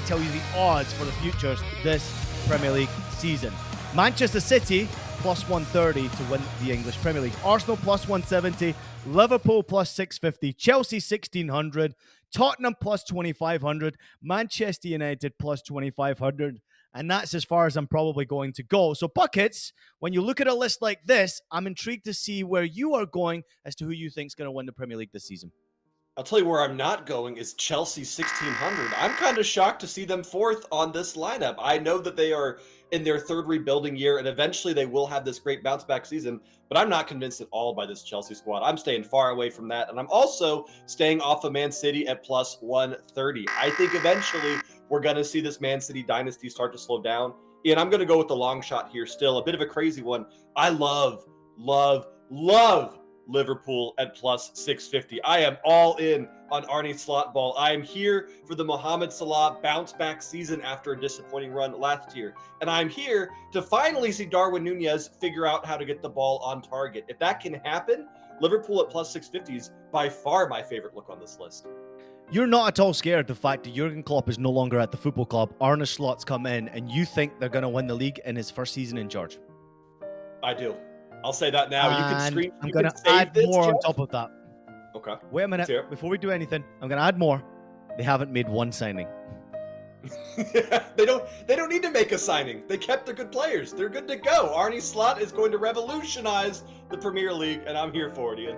tell you the odds for the futures this Premier League season. Manchester City plus 130 to win the English Premier League. Arsenal plus 170. Liverpool plus 650. Chelsea 1600. Tottenham plus 2500. Manchester United plus 2500. And that's as far as I'm probably going to go. So, Buckets, when you look at a list like this, I'm intrigued to see where you are going as to who you think is going to win the Premier League this season. I'll tell you where I'm not going is Chelsea 1600. I'm kind of shocked to see them fourth on this lineup. I know that they are in their third rebuilding year, and eventually they will have this great bounce back season, but I'm not convinced at all by this Chelsea squad. I'm staying far away from that, and I'm also staying off of Man City at plus 130. I think eventually we're going to see this Man City dynasty start to slow down, and I'm going to go with the long shot here still. A bit of a crazy one. I love Liverpool at plus 650. I am all in on Arne Slot ball. I am here for the Mohamed Salah bounce back season after a disappointing run last year. And I'm here to finally see Darwin Nunez figure out how to get the ball on target. If that can happen, Liverpool at plus 650 is by far my favorite look on this list. You're not at all scared the fact that Jurgen Klopp is no longer at the football club. Arne Slot's come in and you think they're going to win the league in his first season in charge? I do. I'll say that now. You can scream. I'm going to add more on top of that. Okay. Wait a minute. Before we do anything, I'm going to add more. They haven't made one signing. They don't need to make a signing. They kept their good players. They're good to go. Arne Slot is going to revolutionize the Premier League, and I'm here for it, Ian.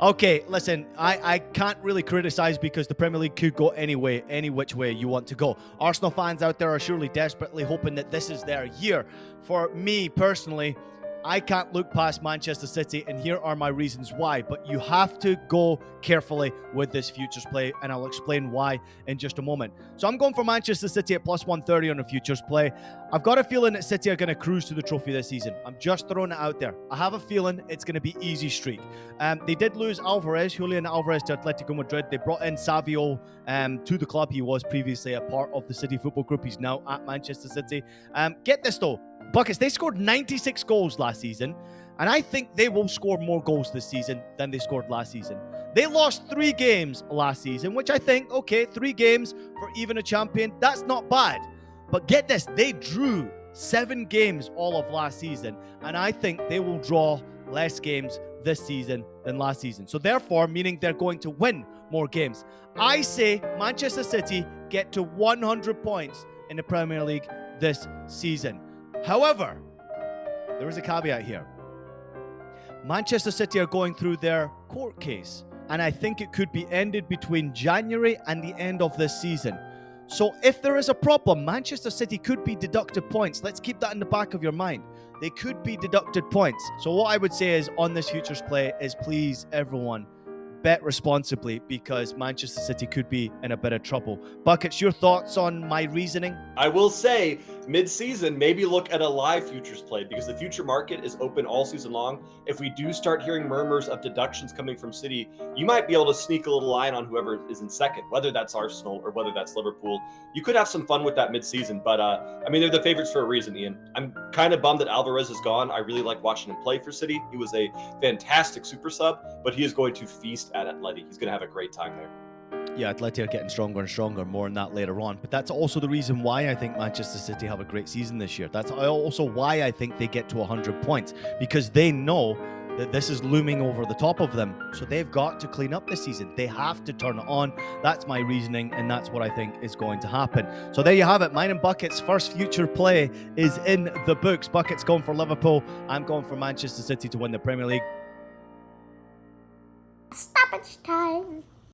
Okay, listen, I can't really criticize because the Premier League could go any which way you want to go. Arsenal fans out there are surely desperately hoping that this is their year. For me personally, I can't look past Manchester City, and here are my reasons why. But you have to go carefully with this futures play, and I'll explain why in just a moment. So I'm going for Manchester City at plus 130 on a futures play. I've got a feeling that City are going to cruise to the trophy this season. I'm just throwing it out there. I have a feeling it's going to be easy streak. They did lose Julian Alvarez to Atletico Madrid. They brought in Savio to the club. He was previously a part of the City Football Group. He's now at Manchester City. Get this though. Buckets, they scored 96 goals last season, and I think they will score more goals this season than they scored last season. They lost 3 games last season, which I think, okay, 3 games for even a champion, that's not bad. But get this, they drew 7 games all of last season, and I think they will draw less games this season than last season. So therefore, meaning they're going to win more games. I say Manchester City get to 100 points in the Premier League this season. However, there is a caveat here. Manchester City are going through their court case, and I think it could be ended between January and the end of this season. So if there is a problem, Manchester City could be deducted points. Let's keep that in the back of your mind. They could be deducted points. So what I would say is on this futures play is please, everyone, bet responsibly because Manchester City could be in a bit of trouble. Buckets, your thoughts on my reasoning? I will say, mid-season, maybe look at a live futures play because the future market is open all season long. If we do start hearing murmurs of deductions coming from City, you might be able to sneak a little line on whoever is in second, whether that's Arsenal or whether that's Liverpool. You could have some fun with that mid-season, but I mean, they're the favorites for a reason, Ian. I'm kind of bummed that Alvarez is gone. I really like watching him play for City. He was a fantastic super sub, but he is going to feast at Atleti. He's going to have a great time there. Yeah, Atleti are getting stronger and stronger. More on that later on. But that's also the reason why I think Manchester City have a great season this year. That's also why I think they get to 100 points. Because they know that this is looming over the top of them. So they've got to clean up this season. They have to turn it on. That's my reasoning, and that's what I think is going to happen. So there you have it. Mine and Bucket's first future play is in the books. Bucket's going for Liverpool. I'm going for Manchester City to win the Premier League. Stoppage time.